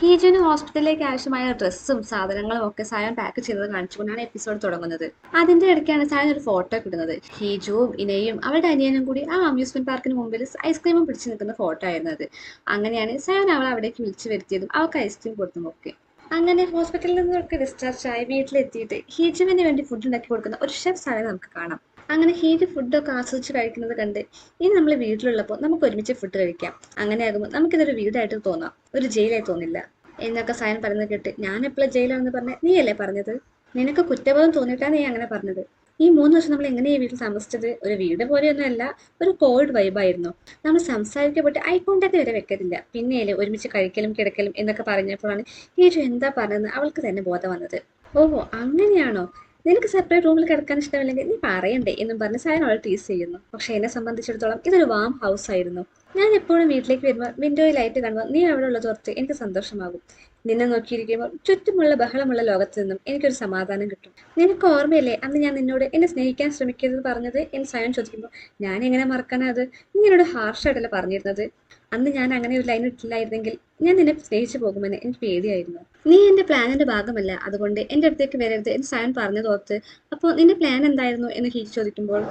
ഹീജുവിന് ഹോസ്പിറ്റലിലേക്ക് ആവശ്യമായ ഡ്രസ്സും സാധനങ്ങളും ഒക്കെ സായം പാക്ക് ചെയ്തത് കാണിച്ചുകൊണ്ടാണ് എപ്പിസോഡ് തുടങ്ങുന്നത്. അതിന്റെ ഇടയ്ക്കാണ് സായം ഒരു ഫോട്ടോ കിട്ടുന്നത്. ഹീജുവും ഇനയും അവളുടെ അനിയനും കൂടി ആ അമ്യൂസ്മെന്റ് പാർക്കിന് മുമ്പിൽ ഐസ്ക്രീമും പിടിച്ചു നിൽക്കുന്ന ഫോട്ടോ ആയിരുന്നു അത്. അങ്ങനെയാണ് സായം അവളെ അവിടേക്ക് വിളിച്ചു വരുത്തിയതും അവൾക്ക് ഐസ്ക്രീം കൊടുത്തും ഒക്കെ. അങ്ങനെ ഹോസ്പിറ്റലിൽ നിന്നൊക്കെ ഡിസ്ചാർജ് ആയി വീട്ടിലെത്തിയിട്ട് ഹീജുവിന് വേണ്ടി ഫുഡ് ഉണ്ടാക്കി കൊടുക്കുന്ന ഒരു ഷെഫ് സായം നമുക്ക് കാണാം. അങ്ങനെ ഹീജ് ഫുഡൊക്കെ ആസ്വദിച്ച് കഴിക്കുന്നത് കണ്ട് ഇനി നമ്മൾ വീട്ടിലുള്ളപ്പോൾ നമുക്ക് ഒരുമിച്ച് ഫുഡ് കഴിക്കാം, അങ്ങനെയാകുമ്പോൾ നമുക്കിതൊരു വീടായിട്ട് തോന്നാം, ഒരു ജയിലായി തോന്നില്ല എന്നൊക്കെ സായൻ പറയുന്നത് കേട്ട് ഞാൻ എപ്പോഴും ജയിലാണെന്ന് പറഞ്ഞ നീയല്ലേ പറഞ്ഞത്, നിനക്ക് കുറ്റബോധം തോന്നിയിട്ടാണ് നീ അങ്ങനെ പറഞ്ഞത്. ഈ 3 വർഷം നമ്മൾ എങ്ങനെയാ വീട്ടിൽ താമസിച്ചത്? ഒരു വീട് പോലെയൊന്നും അല്ല, ഒരു കോൾഡ് വൈബായിരുന്നു. നമ്മൾ സംസാരിക്കപ്പെട്ട് ഐ കോണ്ടാക്ട് വരെ വെക്കത്തില്ല, പിന്നെയല്ലേ ഒരുമിച്ച് കഴിക്കലും കിടക്കലും എന്നൊക്കെ പറഞ്ഞപ്പോഴാണ് ഹീജു എന്താ പറഞ്ഞതെന്ന് അവൾക്ക് തന്നെ ബോധം വന്നത്. ഓഹോ അങ്ങനെയാണോ, നിനക്ക് സെപ്പറേറ്റ് റൂമിൽ കിടക്കാൻ ഇഷ്ടമില്ലെങ്കിൽ നീ പറയണ്ടേ എന്നും പറഞ്ഞ് സായൻ അവൾ ടീസ് ചെയ്യുന്നു. പക്ഷെ എന്നെ സംബന്ധിച്ചിടത്തോളം ഇതൊരു വാം ഹൗസ് ആയിരുന്നു. ഞാൻ എപ്പോഴും വീട്ടിലേക്ക് വരുമ്പോൾ വിൻഡോയിൽ ലൈറ്റ് കാണുമ്പോൾ നീ അവിടെ ഉള്ളത് ഓർത്ത് എനിക്ക് സന്തോഷമാകും. നിന്നെ നോക്കിയിരിക്കുമ്പോൾ ചുറ്റുമുള്ള ബഹളമുള്ള ലോകത്ത് നിന്നും എനിക്കൊരു സമാധാനം കിട്ടും. നിനക്ക് ഓർമ്മയില്ലേ അന്ന് ഞാൻ നിന്നോട് എന്നെ സ്നേഹിക്കാൻ ശ്രമിക്കരുത് പറഞ്ഞത് എന്ന് സായൻ ചോദിക്കുമ്പോൾ ഞാൻ എങ്ങനെ മറക്കാനാ അത്, നീ എന്നോട് ഹാർഷായിട്ടല്ല പറഞ്ഞിരുന്നത്. അന്ന് ഞാൻ അങ്ങനെ ഒരു ലൈൻ ഇട്ടില്ലായിരുന്നെങ്കിൽ ഞാൻ നിന്നെ സ്നേഹിച്ചു പോകുമെന്ന് എനിക്ക് പേടിയായിരുന്നു. നീ എന്റെ പ്ലാനിന്റെ ഭാഗമല്ല, അതുകൊണ്ട് എന്റെ അടുത്തേക്ക് വരരുത് എന്ന് സായൻ പറഞ്ഞതോർത്ത് അപ്പോൾ നിന്റെ പ്ലാൻ എന്തായിരുന്നു എന്ന് ഹീജ് ചോദിക്കുമ്പോൾ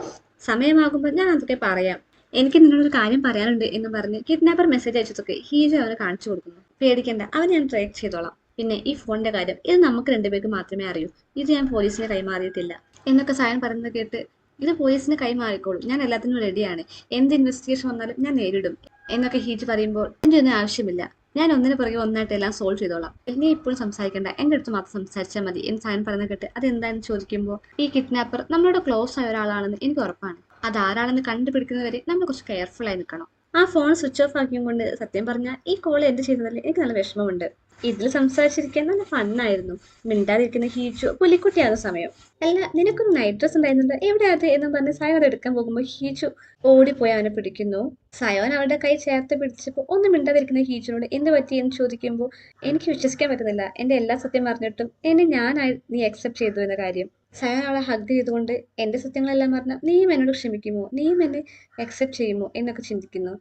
സമയമാകുമ്പോൾ ഞാൻ അതൊക്കെ പറയാം, എനിക്ക് നിന്നോടൊരു കാര്യം പറയാനുണ്ട് എന്ന് പറഞ്ഞ് കിഡ്നാപ്പർ മെസ്സേജ് അയച്ചതൊക്കെ ഹീജ അവന് കാണിച്ചു കൊടുക്കുന്നു. പേടിക്കണ്ട, അവൻ ഞാൻ ട്രൈ ചെയ്തോളാം. പിന്നെ ഈ ഫോണിന്റെ കാര്യം ഇത് നമുക്ക് രണ്ടുപേർക്ക് മാത്രമേ അറിയൂ, ഇത് ഞാൻ പോലീസിനെ കൈമാറിയിട്ടില്ല എന്നൊക്കെ സായൻ പറയുന്നത് കേട്ട് ഇത് പോലീസിന് കൈമാറിക്കോളും, ഞാൻ എല്ലാത്തിനും റെഡിയാണ്, എന്ത് ഇൻവെസ്റ്റിഗേഷൻ വന്നാലും ഞാൻ നേരിടും എന്നൊക്കെ ഹീജ് പറയുമ്പോൾ എന്റെ ഒന്നും ആവശ്യമില്ല, ഞാൻ ഒന്നിനു പുറകെ ഒന്നായിട്ട് എല്ലാം സോൾവ് ചെയ്തോളാം, നീ ഇപ്പോഴും സംസാരിക്കണ്ട, എന്റെ അടുത്ത് മാത്രം സംസാരിച്ചാൽ മതി എന്ന് സായൻ പറയുന്നത് കേട്ട് അതെന്താണെന്ന് ചോദിക്കുമ്പോൾ ഈ കിഡ്നാപ്പർ നമ്മളോട് ക്ലോസ് ആയ ഒരാളാണെന്ന് എനിക്ക് ഉറപ്പാണ്, അതാരാണെന്ന് കണ്ടുപിടിക്കുന്നവരെ നമ്മൾ കുറച്ച് കെയർഫുൾ ആയി നിൽക്കണം. ആ ഫോൺ സ്വിച്ച് ഓഫ് ആക്കിയും കൊണ്ട് സത്യം പറഞ്ഞാൽ ഈ കോൾ എന്ത് ചെയ്യുന്നതിൽ എനിക്ക് നല്ല വിഷമമുണ്ട്. ഇതിൽ സംസാരിച്ചിരിക്കാൻ നല്ല ഫണ്ണായിരുന്നു. മിണ്ടാതിരിക്കുന്ന ഹീജു പുലിക്കുട്ടിയാകുന്ന സമയം. അല്ല നിനക്കൊരു നൈറ്റ് ഡ്രസ് ഉണ്ടായിരുന്നല്ലോ, എവിടെയാ അത് എന്നും പറഞ്ഞ് സായം അത് എടുക്കാൻ പോകുമ്പോൾ ഹീജു ഓടിപ്പോയി അവനെ പിടിക്കുന്നു. സയോൻ അവരുടെ കൈ ചേർത്ത് പിടിച്ചപ്പോൾ ഒന്നും മിണ്ടാതിരിക്കുന്ന ഹീജുനോട് എന്ത് പറ്റി എന്ന് ചോദിക്കുമ്പോൾ എനിക്ക് വിശ്വസിക്കാൻ പറ്റുന്നില്ല, എന്റെ എല്ലാ സത്യം പറഞ്ഞിട്ടും എന്നെ ഞാനായി നീ അക്സെപ്റ്റ് ചെയ്തു എന്ന കാര്യം. സയോൻ അവളെ ഹഗ് ചെയ്തുകൊണ്ട് എന്റെ സത്യങ്ങളെല്ലാം പറഞ്ഞാൽ നീയും എന്നോട് ക്ഷമിക്കുമോ, നീയും എന്നെ അക്സെപ്റ്റ് ചെയ്യുമോ എന്നൊക്കെ ചിന്തിക്കുന്നു.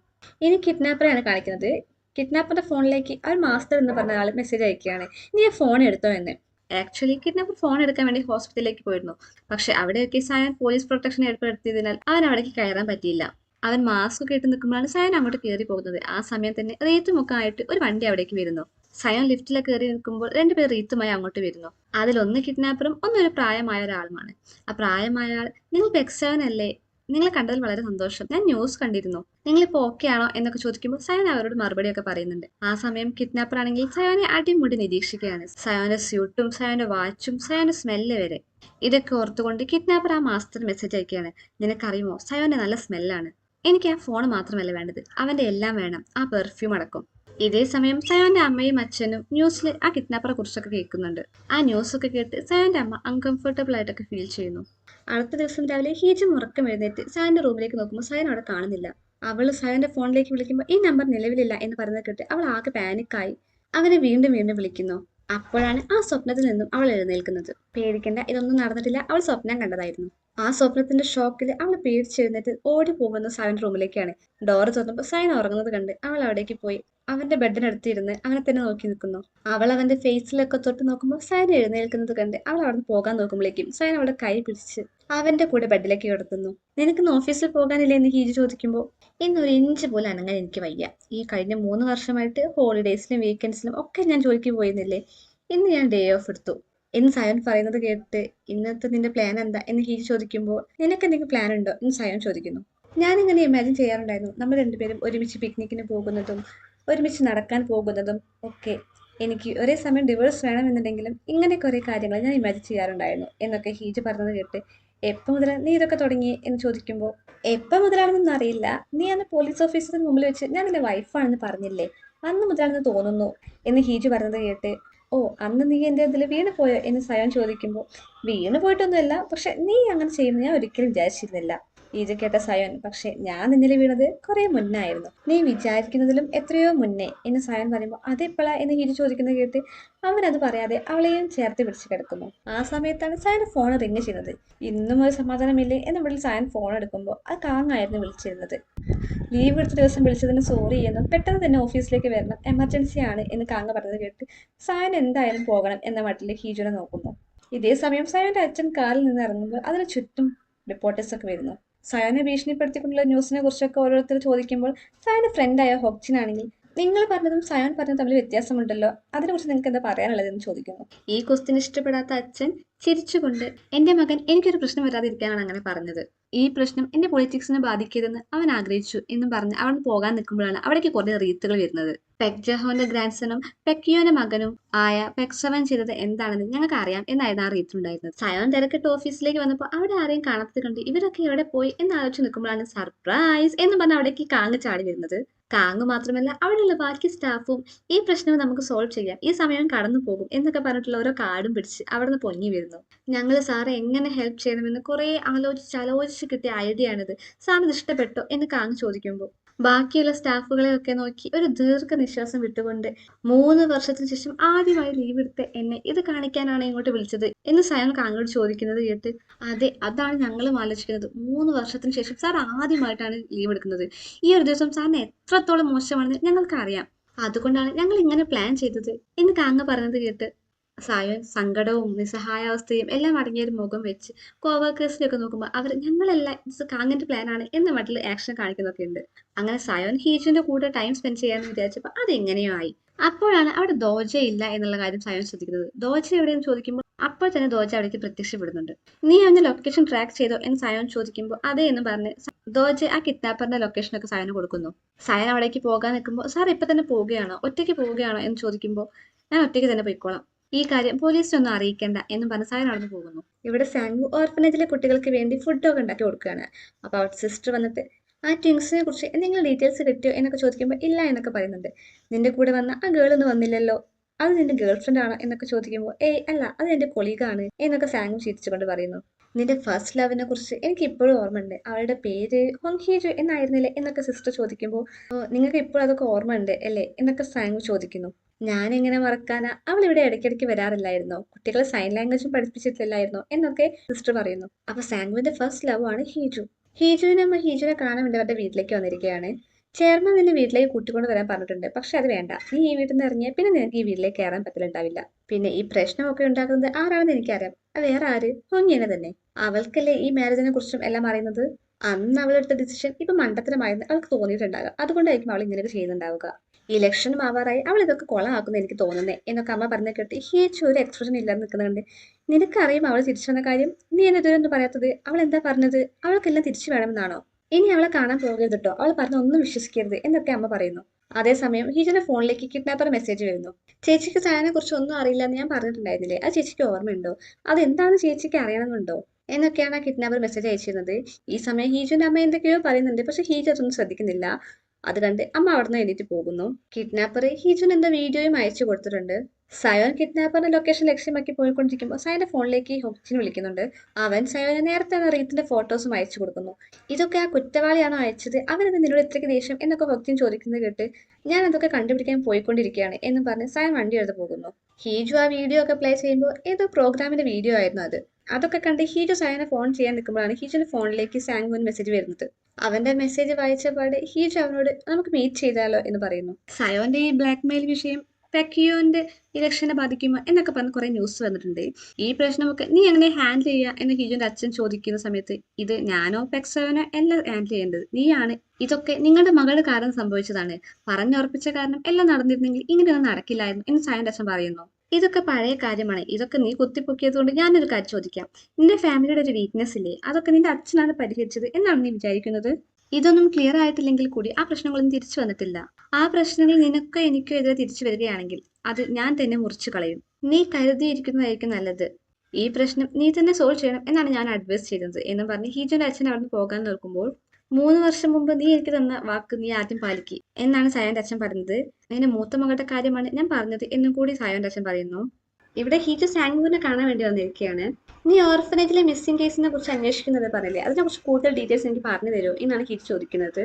ഇനി കിഡ്നാപ്പറെയാണ് കാണിക്കുന്നത്. കിഡ്നാപ്പറിന്റെ ഫോണിലേക്ക് അവൾ മാസ്റ്റർ എന്ന് പറഞ്ഞ ആൾ മെസ്സേജ് അയക്കുകയാണ്, നീ ആ ഫോൺ എടുത്തോ എന്ന്. ആക്ച്വലി കിഡ്നാപ്പർ ഫോൺ എടുക്കാൻ വേണ്ടി ഹോസ്പിറ്റലിലേക്ക് പോയിരുന്നു. പക്ഷെ അവിടെയൊക്കെ സായൻ പോലീസ് പ്രൊട്ടക്ഷൻ ഏർപ്പെടുത്തിയതിനാൽ അവൻ അവിടേക്ക് കയറാൻ പറ്റിയില്ല. അവൻ മാസ്ക് ഒക്കെ ഇട്ട് നിൽക്കുമ്പോഴാണ് സയൻ അങ്ങോട്ട് കയറി പോകുന്നത്. ആ സമയം തന്നെ റീത്തുമൊക്കെ ആയിട്ട് ഒരു വണ്ടി അവിടേക്ക് വരുന്നു. സയൻ ലിഫ്റ്റിലെ കയറി നിൽക്കുമ്പോൾ രണ്ടുപേർ റീത്തുമായി അങ്ങോട്ട് വരുന്നു. അതിലൊന്ന് കിഡ്നാപ്പറും ഒന്നൊരു പ്രായമായ ഒരാളുമാണ്. ആ പ്രായമായ ആൾ, നിങ്ങൾ പെക്സവൻ അല്ലേ, നിങ്ങളെ കണ്ടതിൽ വളരെ സന്തോഷം, ഞാൻ ന്യൂസ് കണ്ടിരുന്നു, നിങ്ങളിപ്പോ ഓക്കെ ആണോ എന്നൊക്കെ ചോദിക്കുമ്പോൾ സയൻ അവരോട് മറുപടിയൊക്കെ പറയുന്നുണ്ട്. ആ സമയം കിഡ്നാപ്പർ ആണെങ്കിൽ സയോനെ അടിമുടി നിരീക്ഷിക്കുകയാണ്. സയോന്റെ സ്യൂട്ടും സയോന്റെ വാച്ചും സയോന്റെ സ്മെല്ല് വരെ. ഇതൊക്കെ ഓർത്തുകൊണ്ട് കിഡ്നാപ്പർ ആ മാസ്റ്റർ മെസ്സേജ് അയക്കുകയാണ്, നിനക്കറിയുമോ സയോന്റെ നല്ല സ്മെല്ലാണ്, എനിക്ക് ആ ഫോൺ മാത്രമല്ല വേണ്ടത്, അവന്റെ എല്ലാം വേണം, ആ പെർഫ്യൂം അടക്കം. ഇതേ സമയം സയോന്റെ അമ്മയും അച്ഛനും ന്യൂസിൽ ആ കിഡ്നാപ്പറെ കുറിച്ചൊക്കെ കേൾക്കുന്നുണ്ട്. ആ ന്യൂസ് ഒക്കെ കേട്ട് സയോന്റെ അമ്മ അൺകംഫർട്ടബിൾ ആയിട്ടൊക്കെ ഫീൽ ചെയ്യുന്നു. അടുത്ത ദിവസം രാവിലെ ഹീജും ഉറക്കം എഴുന്നേറ്റ് സയന്റെ റൂമിലേക്ക് നോക്കുമ്പോൾ സയൻ അവിടെ കാണുന്നില്ല. അവള് സയന്റെ ഫോണിലേക്ക് വിളിക്കുമ്പോൾ ഈ നമ്പർ നിലവിലില്ല എന്ന് പറയുന്നത് കേട്ട് അവൾ ആകെ പാനിക്കായി അവനെ വീണ്ടും വീണ്ടും വിളിക്കുന്നു. അപ്പോഴാണ് ആ സ്വപ്നത്തിൽ നിന്നും അവൾ എഴുന്നേൽക്കുന്നത്. പേടിക്കണ്ട, ഇതൊന്നും നടന്നിട്ടില്ല, അവൾ സ്വപ്നം കണ്ടതായിരുന്നു. ആ സ്വപ്നത്തിന്റെ ഷോക്കിൽ അവൾ പേടിച്ചെഴുന്നേറ്റ് ഓടി പോകുന്ന സയൻ റൂമിലേക്കാണ്. ഡോറ് തുറന്നപ്പോൾ സയൻ ഉറങ്ങുന്നത് കണ്ട് അവൾ അവിടേക്ക് പോയി അവന്റെ ബെഡിനടുത്തിരുന്ന് അവനെ തന്നെ നോക്കി നിൽക്കുന്നു. അവൾ അവന്റെ ഫേസിലൊക്കെ തൊട്ട് നോക്കുമ്പോൾ സയൻ എഴുന്നേൽക്കുന്നത് കണ്ട് അവൾ അവിടെ നിന്ന് പോകാൻ നോക്കുമ്പോഴേക്കും സയൻ അവളുടെ കൈ പിടിച്ച് അവന്റെ കൂടെ ബെഡിലേക്ക് കിടത്തുന്നു. നിനക്കിന്ന് ഓഫീസിൽ പോകാനില്ലേ എന്ന് ഹീജി ചോദിക്കുമ്പോൾ ഇന്നൊരു ഇഞ്ച് പോലും അനങ്ങാൻ എനിക്ക് വയ്യ, ഈ കഴിഞ്ഞ 3 വർഷമായിട്ട് ഹോളിഡേയ്സിലും വീക്കെൻഡ്സിലും ഒക്കെ ഞാൻ ജോലിക്ക് പോയിരുന്നില്ലേ, ഇന്ന് ഞാൻ ഡേ ഓഫ് എടുത്തു എന്ന് സയൻ പറയുന്നത് കേട്ട് ഇന്നത്തെ നിന്റെ പ്ലാൻ എന്താ എന്ന് ഹീജി ചോദിക്കുമ്പോൾ നിനക്ക് എന്തെങ്കിലും പ്ലാൻ ഉണ്ടോ എന്ന് സയൻ ചോദിക്കുന്നു. ഞാനിങ്ങനെ ഇമാജിൻ ചെയ്യാറുണ്ടായിരുന്നു നമ്മൾ രണ്ടുപേരും ഒരുമിച്ച് പിക്നിക്കിന് പോകുന്നതും ഒരുമിച്ച് നടക്കാൻ പോകുന്നതും ഒക്കെ. എനിക്ക് ഒരേ സമയം ഡിവോഴ്സ് വേണമെന്നുണ്ടെങ്കിലും ഇങ്ങനെ കുറെ കാര്യങ്ങൾ ഞാൻ ഇമാജിൻ ചെയ്യാറുണ്ടായിരുന്നു എന്നൊക്കെ ഹീജ് പറഞ്ഞത് കേട്ട് എപ്പോൾ മുതലാണ് നീ ഇതൊക്കെ തുടങ്ങി എന്ന് ചോദിക്കുമ്പോൾ എപ്പോൾ മുതലാണെന്നൊന്നും അറിയില്ല, നീ അന്ന് പോലീസ് ഓഫീസറിന് മുമ്പിൽ വെച്ച് ഞാൻ നിന്റെ വൈഫാണെന്ന് പറഞ്ഞില്ലേ, അന്ന് മുതലാണെന്ന് തോന്നുന്നു എന്ന് ഹീജ് പറഞ്ഞത് കേട്ട് ഓ അന്ന് നീ എൻ്റെ ഇതിൽ വീണ് പോയോ എന്ന് സ്വയം ചോദിക്കുമ്പോൾ വീണ് പോയിട്ടൊന്നുമില്ല, പക്ഷെ നീ അങ്ങനെ ചെയ്യുമെന്ന് ഞാൻ ഒരിക്കലും വിചാരിച്ചിരുന്നില്ല, ഇത് കേട്ട സയോൻ, പക്ഷെ ഞാൻ നിന്നിൽ വീണത് കുറെ മുന്നായിരുന്നു, നീ വിചാരിക്കുന്നതിലും എത്രയോ മുന്നേ എന്ന് സയോൻ പറയുമ്പോൾ അതെപ്പോഴാ എന്ന് ഹീജു ചോദിക്കുന്നത് കേട്ട് അവനത് പറയാതെ അവളെയും ചേർത്ത് പിടിച്ച് കിടക്കുന്നു. ആ സമയത്താണ് സയൻ ഫോൺ റിങ് ചെയ്യുന്നത്. ഇന്നും ഒരു സമാധാനമില്ലേ എന്ന് വിളിച്ച് സയൻ ഫോൺ എടുക്കുമ്പോൾ അത് കാങ്ങായിരുന്നു വിളിച്ചിരുന്നത്. ലീവ് എടുത്ത ദിവസം വിളിച്ചതിന് സോറി എന്നും പെട്ടെന്ന് തന്നെ ഓഫീസിലേക്ക് വരണം, എമർജൻസി ആണ് എന്ന് കാങ്ങ പറഞ്ഞത് കേട്ട് സയൻ എന്തായാലും പോകണം എന്ന മട്ടിൽ ഹീജുനെ നോക്കുന്നു. ഇതേ സമയം സയന്റെ അച്ഛൻ കാറിൽ നിന്ന് ഇറങ്ങുമ്പോൾ അതിന് ചുറ്റും റിപ്പോർട്ടേഴ്സ് ഒക്കെ വരുന്നു. സയനെ ഭീഷണിപ്പെടുത്തിക്കൊണ്ടുള്ള ന്യൂസിനെ കുറിച്ചൊക്കെ ഓരോരുത്തർ ചോദിക്കുമ്പോൾ സയന്റെ ഫ്രണ്ടായ ഹോക്ചിനാണെങ്കിൽ നിങ്ങൾ പറഞ്ഞതും സയോൻ പറഞ്ഞതും തമ്മിൽ വ്യത്യാസമുണ്ടല്ലോ, അതിനെക്കുറിച്ച് നിങ്ങൾക്ക് എന്താ പറയാനുള്ളതെന്ന് ചോദിക്കുന്നു. ഈ ക്വസ്റ്റ്യൻ ഇഷ്ടപ്പെടാത്ത അച്ഛൻ ചിരിച്ചുകൊണ്ട് എന്റെ മകൻ എനിക്കൊരു പ്രശ്നം വരാതിരിക്കാനാണ് അങ്ങനെ പറഞ്ഞത്, ഈ പ്രശ്നം എന്റെ പൊളിറ്റിക്സിനെ ബാധിക്കരുതെന്ന് അവൻ ആഗ്രഹിച്ചു എന്നും പറഞ്ഞ് അവൻ പോകാൻ നിൽക്കുമ്പോഴാണ് അവിടേക്ക് കുറെ റീത്തുകൾ വരുന്നത്. പെക് ജഹോന്റെ ഗ്രാൻഡ്സണും പെക്കിയോന്റെ മകനും ആയ പെക്സവൻ ചെയ്തത് എന്താണെന്ന് ഞങ്ങൾക്ക് അറിയാം എന്നായിരുന്നു ആ റീത്തുണ്ടായിരുന്നത്. സയോൻ തിരക്കിട്ട് ഓഫീസിലേക്ക് വന്നപ്പോൾ അവിടെ ആരെയും കാണാത്തത് കണ്ട് ഇവരൊക്കെ എവിടെ പോയി എന്ന് ആലോചിച്ച് നിൽക്കുമ്പോഴാണ് സർപ്രൈസ് എന്ന് പറഞ്ഞ് അവിടേക്ക് കാങ്ങ് ചാടി വരുന്നത്. കാങ്ങ് മാത്രമല്ല അവിടെയുള്ള ബാക്കി സ്റ്റാഫും ഈ പ്രശ്നം നമുക്ക് സോൾവ് ചെയ്യാം, ഈ സമയം കടന്നു പോകും എന്നൊക്കെ പറഞ്ഞിട്ടുള്ള ഓരോ കാർഡും പിടിച്ച് അവിടെ നിന്ന് പൊങ്ങി വരുന്നു. ഞങ്ങൾ സാറെ എങ്ങനെ ഹെൽപ്പ് ചെയ്യണമെന്ന് കുറെ ആലോചിച്ച് കിട്ടിയ ഐഡിയ ആണിത്, സാറിന് ഇഷ്ടപ്പെട്ടോ എന്ന് കാങ്ങ് ചോദിക്കുമ്പോൾ ബാക്കിയുള്ള സ്റ്റാഫുകളെയൊക്കെ നോക്കി ഒരു ദീർഘനിശ്വാസം വിട്ടുകൊണ്ട് 3 വർഷത്തിന് ശേഷം ആദ്യമായി ലീവ് എടുത്ത എന്നെ ഇത് കാണിക്കാനാണ് ഇങ്ങോട്ട് വിളിച്ചത് എന്ന് സയൻ കാങ്ങോട് ചോദിക്കുന്നത് കേട്ട് അതെ, അതാണ് ഞങ്ങളും ആലോചിക്കുന്നത്. 3 വർഷത്തിന് ശേഷം സാർ ആദ്യമായിട്ടാണ് ലീവ് എടുക്കുന്നത്. ഈ ഒരു ദിവസം സാറിന് എത്രത്തോളം മോശമാണെന്ന് ഞങ്ങൾക്ക് അറിയാം, അതുകൊണ്ടാണ് ഞങ്ങൾ ഇങ്ങനെ പ്ലാൻ ചെയ്തത് എന്ന് കാങ്ങ പറഞ്ഞത് കേട്ട് സയോൻ സങ്കടവും നിസ്സഹായാവസ്ഥയും എല്ലാം അടങ്ങിയ ഒരു മുഖം വെച്ച് കോവർക്കേഴ്സിനെയൊക്കെ നോക്കുമ്പോൾ അവർ ഞങ്ങളെല്ലാം കാങ്ങിന്റെ പ്ലാനാണ് എന്ന മട്ടിൽ ആക്ഷൻ കാണിക്കുന്നൊക്കെ ഉണ്ട്. അങ്ങനെ സയോൻ ഹീജുവിന്റെ കൂടെ ടൈം സ്പെൻഡ് ചെയ്യാന്ന് വിചാരിച്ചപ്പോൾ അതെങ്ങനെയോ ആയി. അപ്പോഴാണ് അവിടെ ദോജ ഇല്ല എന്നുള്ള കാര്യം സയോൻ ശ്രദ്ധിക്കുന്നത്. ദോജ എവിടെയെന്ന് ചോദിക്കുമ്പോൾ അപ്പോൾ തന്നെ ദോജ അവിടേക്ക് പ്രത്യക്ഷപ്പെടുന്നുണ്ട്. നീ അവന്റെ ലൊക്കേഷൻ ട്രാക്ക് ചെയ്തോ എന്ന് സയോൻ ചോദിക്കുമ്പോൾ അതെ എന്ന് പറഞ്ഞ് ദോജ ആ കിഡ്നാപ്പറിന്റെ ലൊക്കേഷനൊക്കെ സയന് കൊടുക്കുന്നു. സയൻ അവിടേക്ക് പോകാൻ നിൽക്കുമ്പോൾ സാർ ഇപ്പൊ തന്നെ പോവുകയാണോ, ഒറ്റയ്ക്ക് പോവുകയാണോ എന്ന് ചോദിക്കുമ്പോൾ ഞാൻ ഒറ്റയ്ക്ക് തന്നെ പോയിക്കോളാം, ഈ കാര്യം പോലീസിനൊന്നും അറിയിക്കേണ്ട എന്നും പറഞ്ഞ് സയൻ നടന്നു പോകുന്നു. ഇവിടെ സാങ്കു ഓർഫനേജിലെ കുട്ടികൾക്ക് വേണ്ടി ഫുഡൊക്കെ ഉണ്ടാക്കി കൊടുക്കുകയാണ്. അപ്പോൾ അവരുടെ സിസ്റ്റർ വന്നിട്ട് ആ ട്വിങ്സിനെ കുറിച്ച് എന്തെങ്കിലും ഡീറ്റെയിൽസ് കിട്ടിയോ എന്നൊക്കെ ചോദിക്കുമ്പോൾ ഇല്ല എന്നൊക്കെ പറയുന്നുണ്ട്. നിന്റെ കൂടെ വന്ന ആ ഗേൾ ഒന്നും വന്നില്ലല്ലോ, അത് നിന്റെ ഗേൾ ഫ്രണ്ട് ആണോ എന്നൊക്കെ ചോദിക്കുമ്പോൾ ഏയ് അല്ല, അത് എന്റെ കൊളീഗാണ് എന്നൊക്കെ സാങ്കു ചിരിച്ചുകൊണ്ട് പറയുന്നു. നിന്റെ ഫസ്റ്റ് ലവിനെ കുറിച്ച് എനിക്ക് ഇപ്പോഴും ഓർമ്മയുണ്ട്, അവളുടെ പേര് ഹോങ്ഹീജു എന്നായിരുന്നില്ലേ എന്നൊക്കെ സിസ്റ്റർ ചോദിക്കുമ്പോൾ നിങ്ങൾക്ക് ഇപ്പോഴും അതൊക്കെ ഓർമ്മ ഉണ്ട് അല്ലേ എന്നൊക്കെ സാങ്കു ചോദിക്കുന്നു. ഞാൻ എങ്ങനെ മറക്കാനാ, അവൾ ഇവിടെ ഇടയ്ക്കിടയ്ക്ക് വരാറില്ലായിരുന്നോ, കുട്ടികളെ സൈൻ ലാംഗ്വേജും പഠിപ്പിച്ചിട്ടില്ലായിരുന്നോ എന്നൊക്കെ സിസ്റ്റർ പറയുന്നു. അപ്പൊ സാങ്കുവിന്റെ ഫസ്റ്റ് ലവ് ആണ് ഹീജു. ഹീജുവിനെ കാണാൻ വേണ്ടി അവരുടെ വീട്ടിലേക്ക് വന്നിരിക്കുകയാണ്. ചെയർമാൻ നിന്നെ വീട്ടിലേക്ക് കൂട്ടിക്കൊണ്ട് വരാൻ പറഞ്ഞിട്ടുണ്ട്, പക്ഷെ അത് വേണ്ട, നീ ഈ വീട്ടിൽ നിന്ന് ഇറങ്ങിയാൽ പിന്നെ നിനക്ക് ഈ വീട്ടിലേക്ക് കയറാൻ പറ്റലുണ്ടാവില്ല. പിന്നെ ഈ പ്രശ്നമൊക്കെ ഉണ്ടാക്കുന്നത് ആരാണെന്ന് എനിക്കറിയാം, അത് വേറെ ആര്, ഹൊങ്ങിനെ തന്നെ. അവൾക്കല്ലേ ഈ മാരേജിനെ കുറിച്ചും എല്ലാം അറിയുന്നത്. അന്ന് അവളെടുത്ത ഡിസിഷൻ ഇപ്പൊ മണ്ടത്തരമായെന്ന് അവൾക്ക് തോന്നിയിട്ടുണ്ടാകുക, അതുകൊണ്ടായിരിക്കും അവൾ ഇങ്ങനെയൊക്കെ ചെയ്യുന്നുണ്ടാവുക. ഇലക്ഷനും ആവാറായി അവൾ ഇതൊക്കെ കൊളമാക്കുന്ന എനിക്ക് തോന്നുന്നേ എന്നൊക്കെ അമ്മ പറഞ്ഞ കേട്ട് ഹീച്ച് ഒരു എക്സ്പ്രഷൻ ഇല്ലാതെ നിൽക്കുന്നുണ്ട്. നിനക്കറിയും അവൾ തിരിച്ചു വന്ന കാര്യം, നീ എന്നെ ഇതുവരെ ഒന്നും പറയാത്തത്, അവൾ എന്താ പറഞ്ഞത്, അവൾക്കെല്ലാം തിരിച്ചു വേണമെന്നാണോ, ഇനി അവളെ കാണാൻ പോകരുത് കേട്ടോ, അവൾ പറഞ്ഞ ഒന്നും വിശ്വസിക്കരുത് എന്നൊക്കെ അമ്മ പറയുന്നു. അതേസമയം ഹീജന്റെ ഫോണിലേക്ക് കിഡ്നാപ്പർ മെസ്സേജ് വരുന്നു. ചേച്ചിക്ക് സയനെ കുറിച്ച് ഒന്നും അറിയില്ല എന്ന് ഞാൻ പറഞ്ഞിട്ടുണ്ടായിരുന്നില്ലേ, അത് ചേച്ചിക്ക് ഓർമ്മയുണ്ടോ, അതെന്താണെന്ന് ചേച്ചിക്ക് അറിയണമെന്നുണ്ടോ എന്നൊക്കെയാണ് ആ കിഡ്നാപ്പർ മെസ്സേജ് അയച്ചിരുന്നത്. ഈ സമയം ഹീജുന്റെ അമ്മ എന്തൊക്കെയോ പറയുന്നുണ്ട്, പക്ഷെ ഹീജ് അതൊന്നും ശ്രദ്ധിക്കുന്നില്ല. അത് കണ്ട് അമ്മ അവിടുന്ന് എണീറ്റ് പോകുന്നു. കിഡ്നാപ്പർ ഹീജുൻ എന്ന വീഡിയോയും അയച്ചു കൊടുത്തിട്ടുണ്ട്. സയോൻ കിഡ്നാപ്പറിന്റെ ലൊക്കേഷൻ ലക്ഷ്യമാക്കി പോയിക്കൊണ്ടിരിക്കുമ്പോൾ സയന്റെ ഫോണിലേക്ക് ഹൊക്ജിൻ വിളിക്കുന്നുണ്ട്. അവൻ സയോനെ നേരത്തെ റീത്തിന്റെ ഫോട്ടോസും അയച്ചു കൊടുക്കുന്നു. ഇതൊക്കെ ആ കുറ്റവാളിയാണോ അയച്ചത്, അവനത് നിന്നോട് ഇത്രയ്ക്ക് ദേഷ്യം എന്നൊക്കെ ഹൊക്ജിൻ ചോദിക്കുന്നത് കേട്ട് ഞാൻ അതൊക്കെ കണ്ടുപിടിക്കാൻ പോയിക്കൊണ്ടിരിക്കുകയാണ് എന്ന് പറഞ്ഞ് സയൻ വണ്ടി എടുത്ത് പോകുന്നു. ഹീജു ആ വീഡിയോ ഒക്കെ പ്ലേ ചെയ്യുമ്പോൾ ഏതോ പ്രോഗ്രാമിന്റെ വീഡിയോ ആയിരുന്നു അത്. അതൊക്കെ കണ്ട് ഹീജു സയനെ ഫോൺ ചെയ്യാൻ നിൽക്കുമ്പോഴാണ് ഹീജുവിന്റെ ഫോണിലേക്ക് സാങ്കുവിന് മെസ്സേജ് വരുന്നത്. അവന്റെ മെസ്സേജ് വായിച്ചപാട് ഹീജു അവനോട് നമുക്ക് മീറ്റ് ചെയ്താലോ എന്ന് പറയുന്നു. സയോന്റെ ഈ ബ്ലാക്ക് മെയിൽ വിഷയം പെക്കിയോന്റെ ഇലക്ഷനെ ബാധിക്കുമോ എന്നൊക്കെ പറഞ്ഞ് കുറെ ന്യൂസ് വന്നിട്ടുണ്ട്. ഈ പ്രശ്നമൊക്കെ നീ എങ്ങനെ ഹാൻഡിൽ ചെയ്യുക എന്ന് ഹീജുവിന്റെ അച്ഛൻ ചോദിക്കുന്ന സമയത്ത് ഇത് ഞാനോ പെക്സോനോ എല്ലാം ഹാൻഡിൽ ചെയ്യേണ്ടത്, നീയാണ്, ഇതൊക്കെ നിങ്ങളുടെ മകളുടെ കാരണം സംഭവിച്ചതാണ്, പറഞ്ഞുറപ്പിച്ച കാരണം എല്ലാം നടന്നിരുന്നെങ്കിൽ ഇങ്ങനെയൊന്നും നടക്കില്ലായിരുന്നു എന്ന് സയന്റെ അച്ഛൻ പറയുന്നു. ഇതൊക്കെ പഴയ കാര്യമാണ്, ഇതൊക്കെ നീ കുത്തിപ്പൊക്കിയത് കൊണ്ട് ഞാനൊരു കാര്യം ചോദിക്കാം, നിന്റെ ഫാമിലിയുടെ ഒരു വീക്ക്നെസ് ഇല്ലേ, അതൊക്കെ നിന്റെ അച്ഛനാണ് പരിഹരിച്ചത് എന്നാണ് നീ വിചാരിക്കുന്നത്? ഇതൊന്നും ക്ലിയർ ആയിട്ടില്ലെങ്കിൽ കൂടി ആ പ്രശ്നങ്ങളൊന്നും തിരിച്ചു വന്നിട്ടില്ല. ആ പ്രശ്നങ്ങൾ നിനക്കോ എനിക്കോ എതിരെ തിരിച്ചു വരികയാണെങ്കിൽ അത് ഞാൻ തന്നെ മുറിച്ചു കളയും. നീ കരുതിയിരിക്കുന്നതായിരിക്കും നല്ലത്. ഈ പ്രശ്നം നീ തന്നെ സോൾവ് ചെയ്യണം എന്നാണ് ഞാൻ അഡ്വൈസ് ചെയ്യുന്നത് എന്നും പറഞ്ഞ് ഹീജുന്റെ അച്ഛൻ അവിടെ നിന്ന് പോകാൻ നോക്കുമ്പോൾ 3 വർഷം മുമ്പ് നീ എനിക്ക് തന്ന വാക്ക് നീ ആദ്യം പാലിക്ക് എന്നാണ് സയന്റെ അച്ഛൻ പറയുന്നത്. നിന്റെ മൂത്ത മകളുടെ കാര്യമാണ് ഞാൻ പറഞ്ഞത് എന്നും കൂടി സയന്റെ അച്ഛൻ പറയുന്നു. ഇവിടെ ഹീജു സാങ്കുവിനെ കാണാൻ വേണ്ടി വന്നിരിക്കുകയാണ്. നീ ഓർഫനേജിലെ മിസ്സിംഗ് കേസിനെ കുറിച്ച് അന്വേഷിക്കുന്നത് പറഞ്ഞില്ലേ, അതിനെ കുറിച്ച് കൂടുതൽ ഡീറ്റെയിൽസ് എനിക്ക് പറഞ്ഞു തരുമോ എന്നാണ് ഹീജു ചോദിക്കുന്നത്.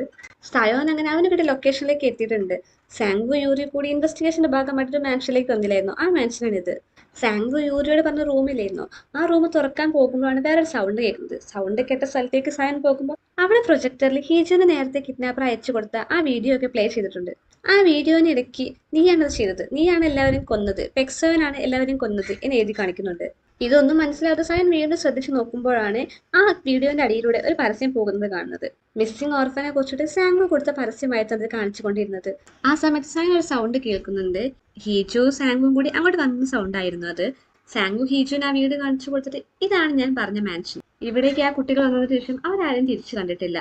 സയോൻ അങ്ങനെ അവന് കിട്ടിയ ലൊക്കേഷനിലേക്ക് എത്തിയിട്ടുണ്ട്. സാങ്കു യൂറി കൂടി ഇൻവെസ്റ്റിഗേഷന്റെ ഭാഗമായിട്ട് ഒരു മാൻഷനിലേക്ക് വന്നില്ലായിരുന്നു. ആ മാൻഷനാണിത്. സാങ്കു യൂറിയോട് പറഞ്ഞ റൂമിലായിരുന്നു. ആ റൂം തുറക്കാൻ പോകുമ്പോഴാണ് വേറൊരു സൗണ്ട് കേൾക്കുന്നത്. സൗണ്ട് കേട്ട സ്ഥലത്തേക്ക് സയൻ പോകുമ്പോൾ അവിടെ പ്രൊജക്ടറിൽ ഹീജുവിന് നേരത്തെ കിഡ്നാപ്പർ അയച്ചു കൊടുത്ത ആ വീഡിയോ ഒക്കെ പ്ലേ ചെയ്തിട്ടുണ്ട്. ആ വീഡിയോന് ഇടയ്ക്ക് നീയാണത് ചെയ്തത്, നീയാണ് എല്ലാവരെയും കൊന്നത്, പെക്സോനാണ് എല്ലാവരെയും കൊന്നത് എന്ന് എഴുതി കാണിക്കുന്നുണ്ട്. ഇതൊന്നും മനസ്സിലാകാതെ സയൻ വീണ്ടും ശ്രദ്ധിച്ചു നോക്കുമ്പോഴാണ് ആ വീഡിയോന്റെ അടിയിലൂടെ ഒരു പരസ്യം പോകുന്നത് കാണുന്നത്. മിസ്സിംഗ് ഓർഫനെ കുറിച്ചിട്ട് സാങ്കു കൊടുത്ത പരസ്യമായിട്ട് അത് കാണിച്ചുകൊണ്ടിരുന്നത്. ആ സമയത്ത് സയൻ ഒരു സൗണ്ട് കേൾക്കുന്നുണ്ട്. ഹീജു സാങ്കും കൂടി അങ്ങോട്ട് വന്ന സൗണ്ട് ആയിരുന്നു അത്. സാങ്കു ഹീജുവിന് ആ വീട് കാണിച്ചു കൊടുത്തിട്ട് ഇതാണ് ഞാൻ പറഞ്ഞ മാൻഷൻ. ഇവിടേക്ക് ആ കുട്ടികൾ വന്നതിന് ശേഷം അവരാരും തിരിച്ചു കണ്ടിട്ടില്ല.